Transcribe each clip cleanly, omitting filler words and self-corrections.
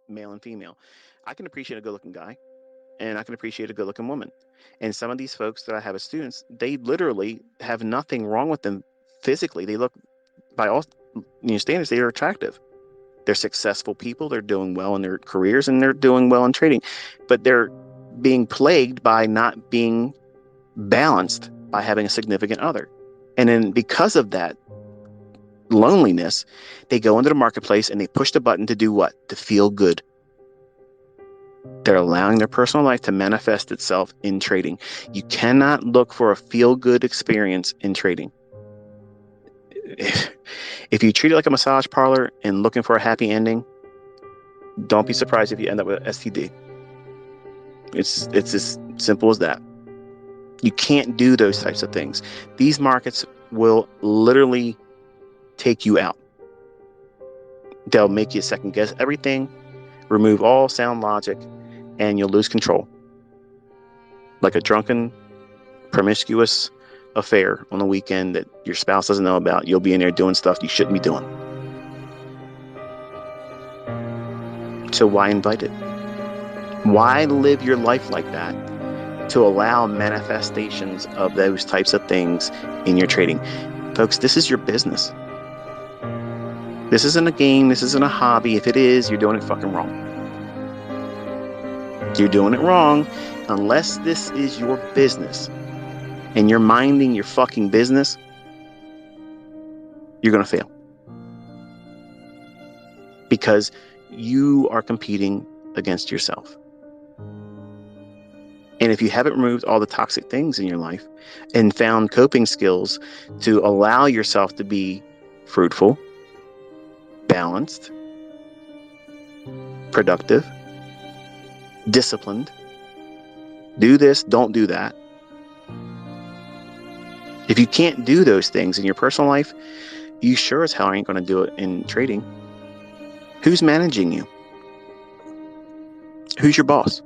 male and female. I can appreciate a good looking guy and I can appreciate a good looking woman. And some of these folks that I have as students, they literally have nothing wrong with them physically. They look, by all standards, they are attractive. They're successful people. They're doing well in their careers and they're doing well in trading, but they're being plagued by not being balanced by having a significant other. And then because of that loneliness, they go into the marketplace and they push the button to do what? To feel good. They're allowing their personal life to manifest itself in trading. You cannot look for a feel-good experience in trading. If you treat it like a massage parlor and looking for a happy ending, don't be surprised if you end up with STD. It's as simple as that. You can't do those types of things. These markets will literally take you out. They'll make you second guess everything, remove all sound logic, and you'll lose control. Like a drunken, promiscuous affair on the weekend that your spouse doesn't know about. You'll be in there doing stuff you shouldn't be doing. So why invite it? Why live your life like that to allow manifestations of those types of things in your trading? Folks, this is your business. This isn't a game. This isn't a hobby. If it is, you're doing it fucking wrong. You're doing it wrong unless this is your business and you're minding your fucking business. You're going to fail because you are competing against yourself. And if you haven't removed all the toxic things in your life and found coping skills to allow yourself to be fruitful, balanced, productive, disciplined, do this, don't do that. If you can't do those things in your personal life, you sure as hell ain't going to do it in trading. Who's managing you? Who's your boss?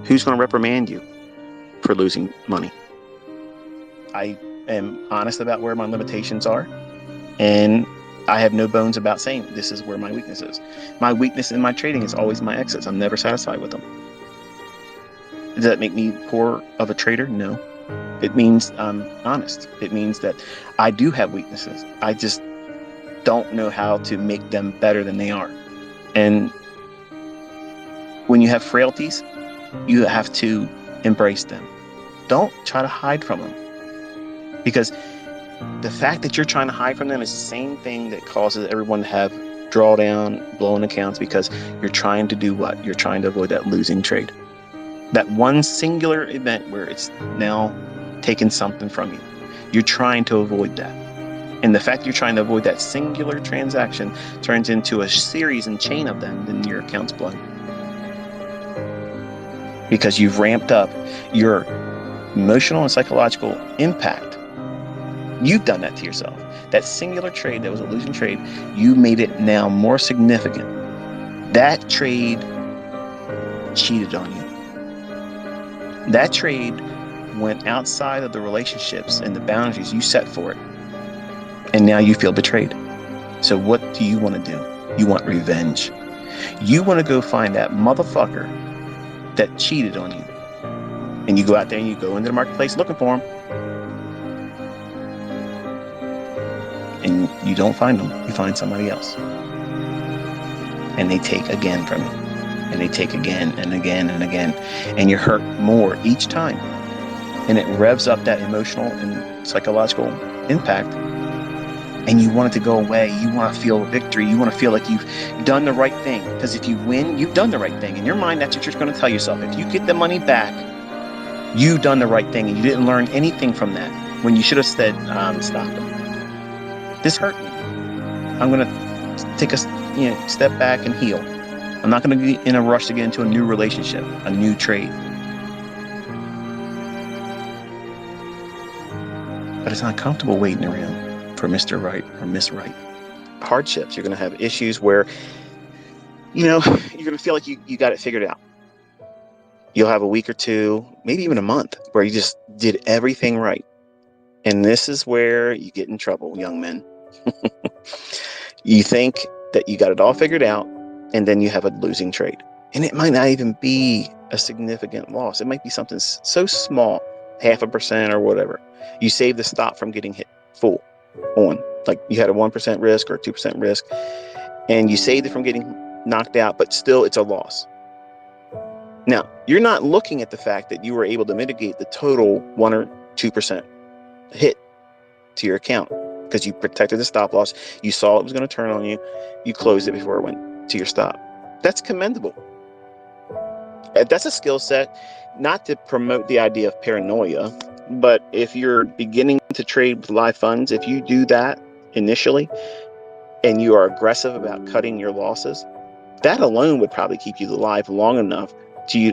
Who's going to reprimand you for losing money? I am honest about where my limitations are, and I have no bones about saying this is where my weakness is. My weakness in my trading is always my exits. I'm never satisfied with them. Does that make me poor of a trader? No. It means I'm honest. It means that I do have weaknesses. I just don't know how to make them better than they are. And when you have frailties, you have to embrace them. Don't try to hide from them. Because the fact that you're trying to hide from them is the same thing that causes everyone to have drawdown, blowing accounts, because you're trying to do what? You're trying to avoid that losing trade. That one singular event where it's now taken something from you. You're trying to avoid that. And the fact you're trying to avoid that singular transaction turns into a series and chain of them, then your account's blown. Because you've ramped up your emotional and psychological impact. You've done that to yourself. That singular trade that was a losing trade, you made it now more significant. That trade cheated on you. That trade went outside of the relationships and the boundaries you set for it. And now you feel betrayed. So what do you want to do? You want revenge. You want to go find that motherfucker that cheated on you. And you go out there and you go into the marketplace looking for him. And you don't find them. You find somebody else. And they take again from you. And they take again and again and again. And you're hurt more each time. And it revs up that emotional and psychological impact. And you want it to go away. You want to feel victory. You want to feel like you've done the right thing. Because if you win, you've done the right thing. In your mind, that's what you're going to tell yourself. If you get the money back, you've done the right thing. And you didn't learn anything from that. When you should have said, stop it. This hurt me. I'm going to take a step back and heal. I'm not going to be in a rush to get into a new relationship, a new trade. But it's not comfortable waiting around for Mr. Right or Miss Right. Hardships. You're going to have issues where, you're going to feel like you got it figured out. You'll have a week or two, maybe even a month, where you just did everything right. And this is where you get in trouble, young men. You think that you got it all figured out, and then you have a losing trade. And it might not even be a significant loss. It might be something so small, 0.5% or whatever. You save the stop from getting hit full on. Like you had a 1% risk or 2% risk, and you saved it from getting knocked out, but still it's a loss. Now, you're not looking at the fact that you were able to mitigate the total 1 or 2% hit to your account because you protected the stop loss. You saw it was going to turn on you. You closed it before it went to your stop. That's commendable. That's a skill set, not to promote the idea of paranoia, but if you're beginning to trade with live funds, if you do that initially and you are aggressive about cutting your losses, that alone would probably keep you alive long enough to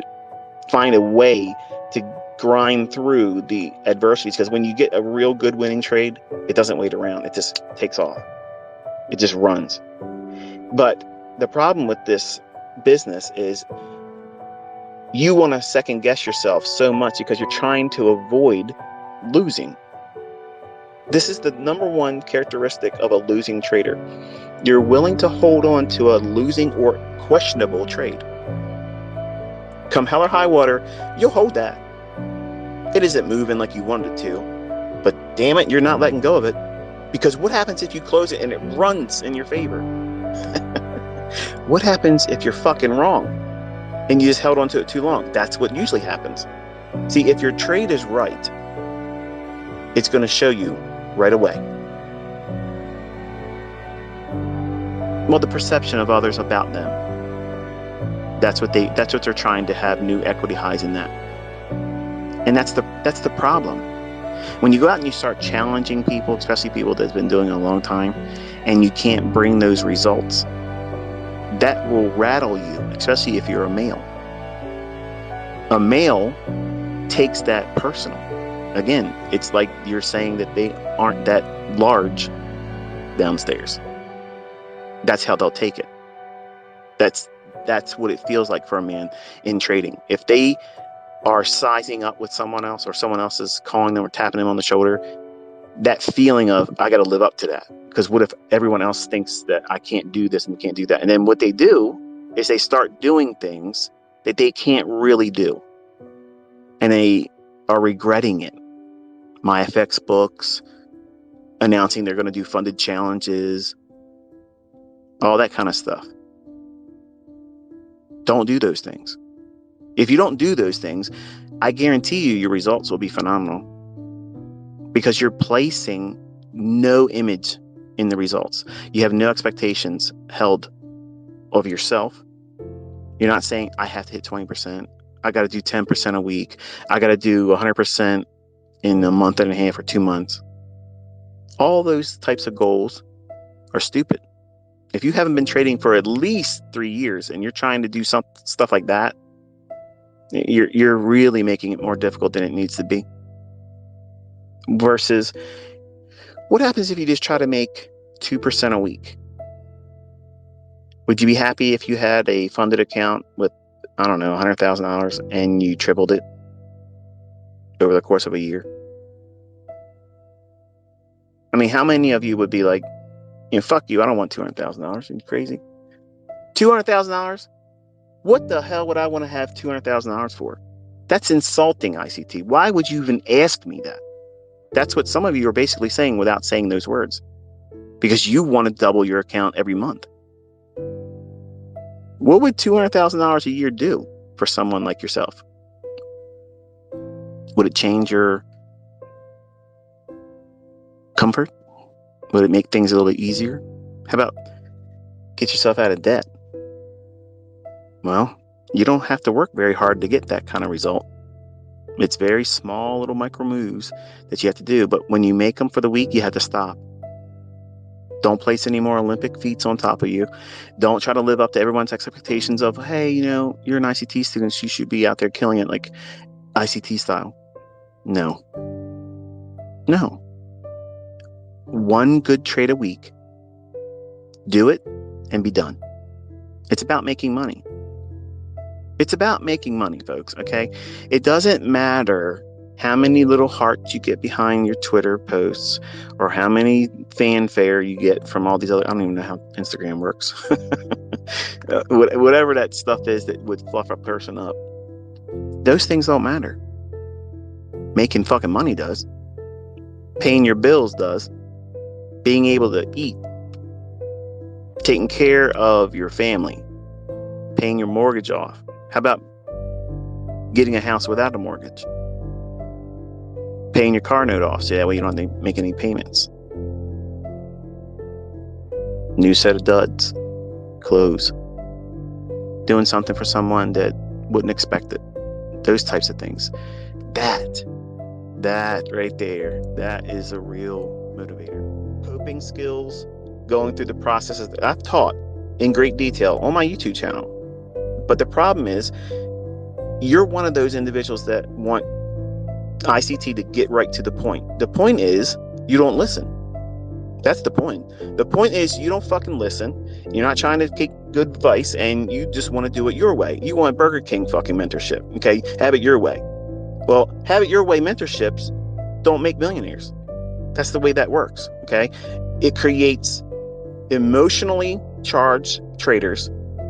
find a way to grind through the adversities. Because when you get a real good winning trade, it doesn't wait around. It just takes off. It just runs. But the problem with this business is you want to second guess yourself so much because you're trying to avoid losing. This is the number one characteristic of a losing trader. You're willing to hold on to a losing or questionable trade. Come hell or high water, you'll hold that. It isn't moving like you wanted it to, but damn it, you're not letting go of it. Because what happens if you close it and it runs in your favor? What happens if you're fucking wrong and you just held on to it too long? That's what usually happens. See, if your trade is right, it's going to show you right away. Well, the perception of others about them. That's what they're trying to have new equity highs in that. And that's the problem. When you go out and you start challenging people, especially people that's been doing it a long time, and you can't bring those results, that will rattle you, especially if you're a male. A male takes that personal. Again, it's like you're saying that they aren't that large downstairs. That's how they'll take it. That's what it feels like for a man in trading. If they are sizing up with someone else, or someone else is calling them or tapping them on the shoulder, that feeling of, I got to live up to that. Because what if everyone else thinks that I can't do this and can't do that? And then what they do is they start doing things that they can't really do. And they are regretting it. My FX books, announcing they're going to do funded challenges, all that kind of stuff. Don't do those things. If you don't do those things, I guarantee you your results will be phenomenal, because you're placing no image in the results. You have no expectations held of yourself. You're not saying, I have to hit 20%. I got to do 10% a week. I got to do 100% in a month and a half or 2 months. All those types of goals are stupid. If you haven't been trading for at least 3 years and you're trying to do stuff like that, you're really making it more difficult than it needs to be. Versus, what happens if you just try to make 2% a week? Would you be happy if you had a funded account with, I don't know, $100,000 and you tripled it over the course of a year? I mean, how many of you would be like, fuck you, I don't want $200,000. Are you crazy? $200,000? What the hell would I want to have $200,000 for? That's insulting, ICT. Why would you even ask me that? That's what some of you are basically saying without saying those words. Because you want to double your account every month. What would $200,000 a year do for someone like yourself? Would it change your comfort? Would it make things a little bit easier? How about get yourself out of debt? Well, you don't have to work very hard to get that kind of result. It's very small little micro moves that you have to do. But when you make them for the week, you have to stop. Don't place any more Olympic feats on top of you. Don't try to live up to everyone's expectations of, hey, you're an ICT student, so you should be out there killing it like ICT style. No. One good trade a week. Do it and be done. It's about making money. It's about making money, folks, okay? It doesn't matter how many little hearts you get behind your Twitter posts, or how many fanfare you get from all these other, I don't even know how Instagram works. Whatever that stuff is that would fluff a person up. Those things don't matter. Making fucking money does. Paying your bills does. Being able to eat. Taking care of your family. Paying your mortgage off. How about getting a house without a mortgage? Paying your car note off so that way you don't have to make any payments. New set of duds. Clothes. Doing something for someone that wouldn't expect it. Those types of things. That right there, that is a real motivator. Coping skills, going through the processes that I've taught in great detail on my YouTube channel. But the problem is, you're one of those individuals that want ICT to get right to the point. The point is, you don't listen. That's the point. The point is, you don't fucking listen. You're not trying to take good advice, and you just want to do it your way. You want Burger King fucking mentorship. Okay, have it your way. Well, have it your way mentorships don't make millionaires. That's the way that works. Okay, it creates emotionally charged traders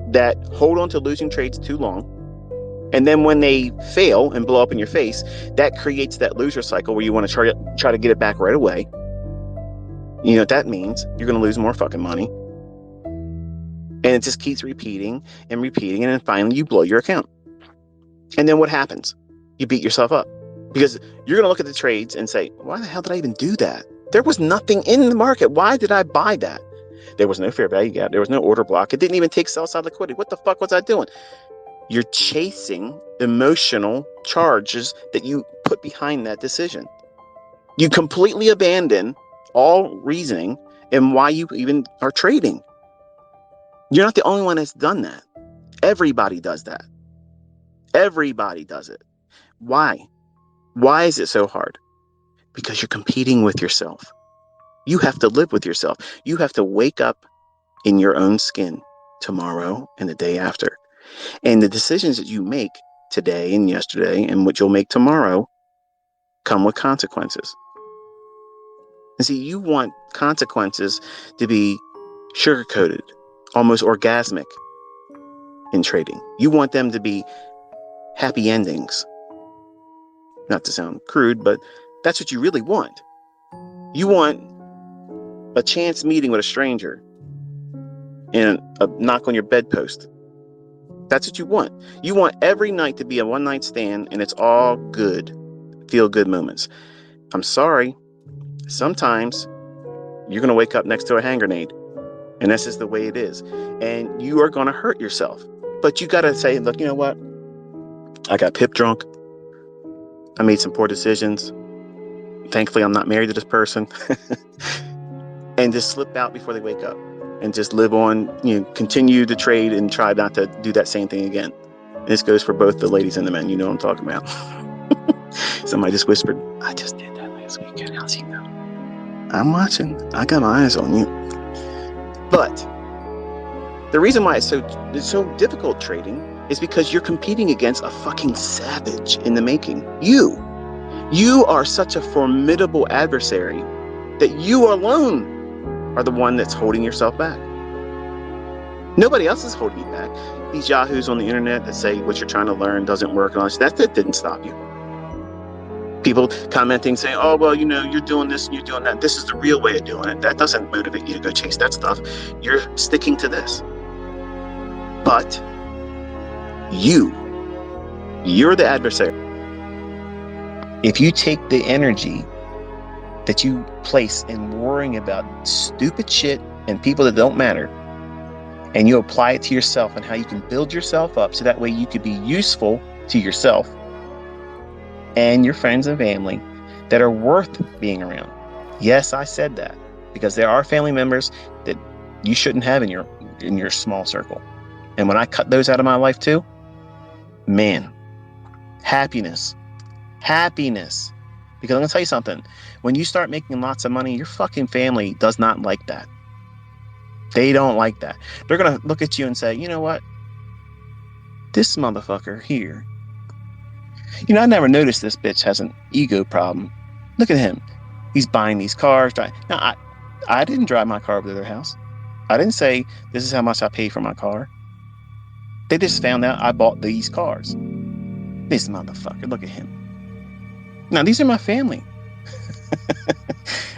that hold on to losing trades too long. And then when they fail and blow up in your face, that creates that loser cycle where you want to try to get it back right away. You know what that means? You're going to lose more fucking money. And it just keeps repeating and repeating. And then finally you blow your account. And then what happens? You beat yourself up. Because you're going to look at the trades and say, why the hell did I even do that? There was nothing in the market. Why did I buy that? There was no fair value gap. There was no order block. It didn't even take sell side liquidity. What the fuck was I doing? You're chasing emotional charges that you put behind that decision. You completely abandon all reasoning and why you even are trading. You're not the only one that's done that. Everybody does that. Everybody does it. Why? Why is it so hard? Because you're competing with yourself. You have to live with yourself. You have to wake up in your own skin tomorrow and the day after. And the decisions that you make today and yesterday and what you'll make tomorrow come with consequences. And see, you want consequences to be sugar-coated, almost orgasmic in trading. You want them to be happy endings. Not to sound crude, but that's what you really want. You want a chance meeting with a stranger and a knock on your bedpost. That's what you want. You want every night to be a one-night stand and it's all good, feel-good moments. I'm sorry. Sometimes you're going to wake up next to a hand grenade. And this is the way it is. And you are going to hurt yourself. But you got to say, look, you know what? I got pip drunk. I made some poor decisions. Thankfully, I'm not married to this person. And just slip out before they wake up. And just live on, continue to trade and try not to do that same thing again. And this goes for both the ladies and the men. You know what I'm talking about. Somebody just whispered, I just did that last weekend. How's he know? I'm watching. I got my eyes on you. But the reason why it's so difficult trading is because you're competing against a fucking savage in the making. You are such a formidable adversary that you alone are the one that's holding yourself back. Nobody else is holding you back. These yahoos on the internet that say what you're trying to learn doesn't work and all that didn't stop you. People commenting saying, oh, well, you're doing this and you're doing that. This is the real way of doing it. That doesn't motivate you to go chase that stuff. You're sticking to this. But you're the adversary. If you take the energy that you place in worrying about stupid shit and people that don't matter, and you apply it to yourself and how you can build yourself up so that way you could be useful to yourself and your friends and family that are worth being around. Yes, I said that because there are family members that you shouldn't have in your small circle. And when I cut those out of my life too, man, happiness. Because I'm going to tell you something. When you start making lots of money, your fucking family does not like that. They don't like that. They're going to look at you and say, you know what? This motherfucker here, I never noticed this bitch has an ego problem. Look at him. He's buying these cars. Now, I didn't drive my car over to their house. I didn't say, this is how much I pay for my car. They just found out I bought these cars. This motherfucker, look at him. Now, these are my family.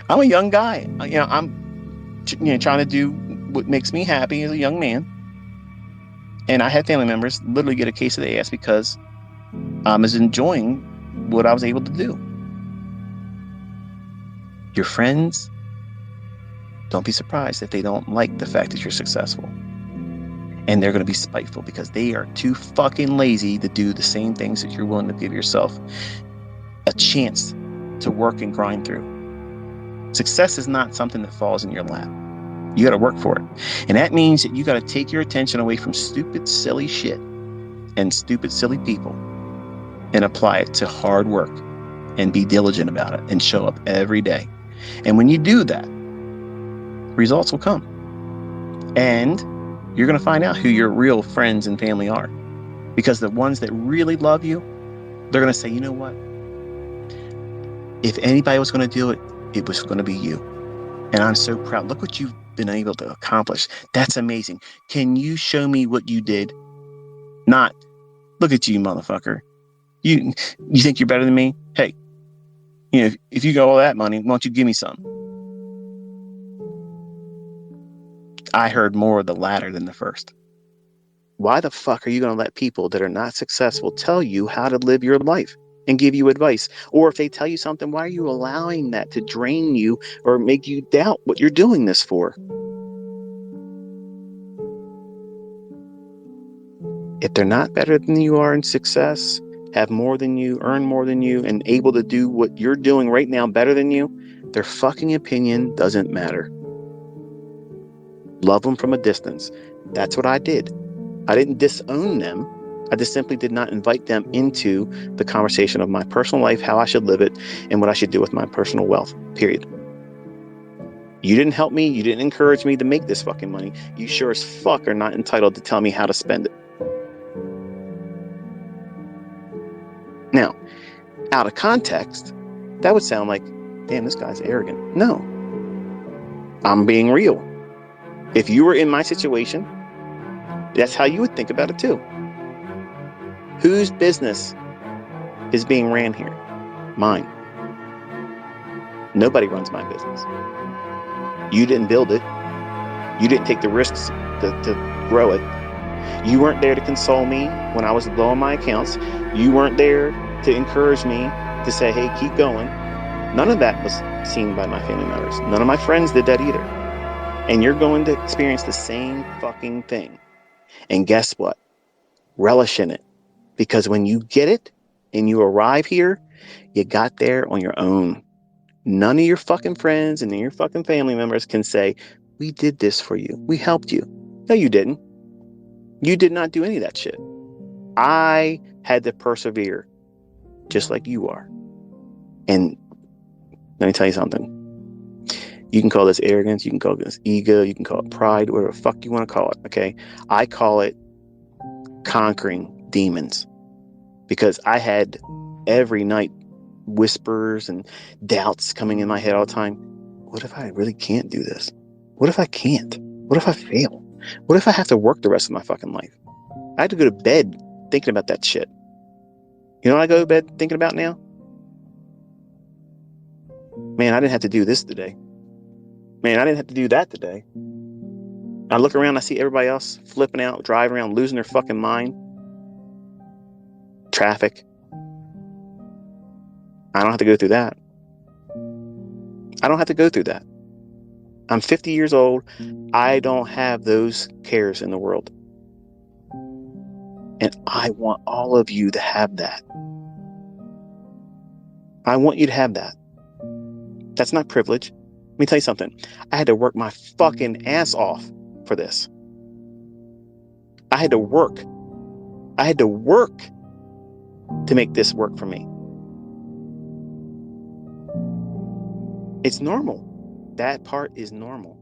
I'm a young guy. I'm trying to do what makes me happy as a young man. And I had family members literally get a case of the ass because I was enjoying what I was able to do. Your friends, don't be surprised if they don't like the fact that you're successful. And they're going to be spiteful because they are too fucking lazy to do the same things that you're willing to give yourself a chance to work and grind through. Success is not something that falls in your lap. You got to work for it. And that means that you got to take your attention away from stupid, silly shit and stupid, silly people and apply it to hard work and be diligent about it and show up every day. And when you do that, results will come. And you're going to find out who your real friends and family are. Because the ones that really love you, they're going to say, you know what? If anybody was going to do it, it was going to be you. And I'm so proud. Look what you've been able to accomplish. That's amazing. Can you show me what you did? Not, look at you, motherfucker. You think you're better than me? Hey, if you got all that money, why don't you give me some? I heard more of the latter than the first. Why the fuck are you going to let people that are not successful tell you how to live your life and give you advice? Or if they tell you something, why are you allowing that to drain you or make you doubt what you're doing this for? If they're not better than you are in success, have more than you, earn more than you, and able to do what you're doing right now better than you, their fucking opinion doesn't matter. Love them from a distance. That's what I did. I didn't disown them. I just simply did not invite them into the conversation of my personal life, how I should live it, and what I should do with my personal wealth, period. You didn't help me. You didn't encourage me to make this fucking money. You sure as fuck are not entitled to tell me how to spend it. Now, out of context, that would sound like, damn, this guy's arrogant. No, I'm being real. If you were in my situation, that's how you would think about it too. Whose business is being ran here? Mine. Nobody runs my business. You didn't build it. You didn't take the risks to grow it. You weren't there to console me when I was blowing my accounts. You weren't there to encourage me to say, hey, keep going. None of that was seen by my family members. None of my friends did that either. And you're going to experience the same fucking thing. And guess what? Relish in it. Because when you get it and you arrive here, you got there on your own. None of your fucking friends and your fucking family members can say, we did this for you. We helped you. No, you didn't. You did not do any of that shit. I had to persevere just like you are. And let me tell you something. You can call this arrogance. You can call this ego. You can call it pride, whatever the fuck you want to call it. Okay. I call it conquering demons because I had every night whispers and doubts coming in my head all the time. What if I really can't do this? What if I can't? What if I fail? What if I have to work the rest of my fucking life? I had to go to bed thinking about that shit. You know what I go to bed thinking about now? Man, I didn't have to do this today. Man, I didn't have to do that today. I look around, I see everybody else flipping out, driving around, losing their fucking mind. Traffic. I don't have to go through that. I don't have to go through that. I'm 50 years old. I don't have those cares in the world. And I want all of you to have that. I want you to have that. That's not privilege. Let me tell you something. I had to work my fucking ass off for this. I had to work. I had to work to make this work for me. It's normal. That part is normal.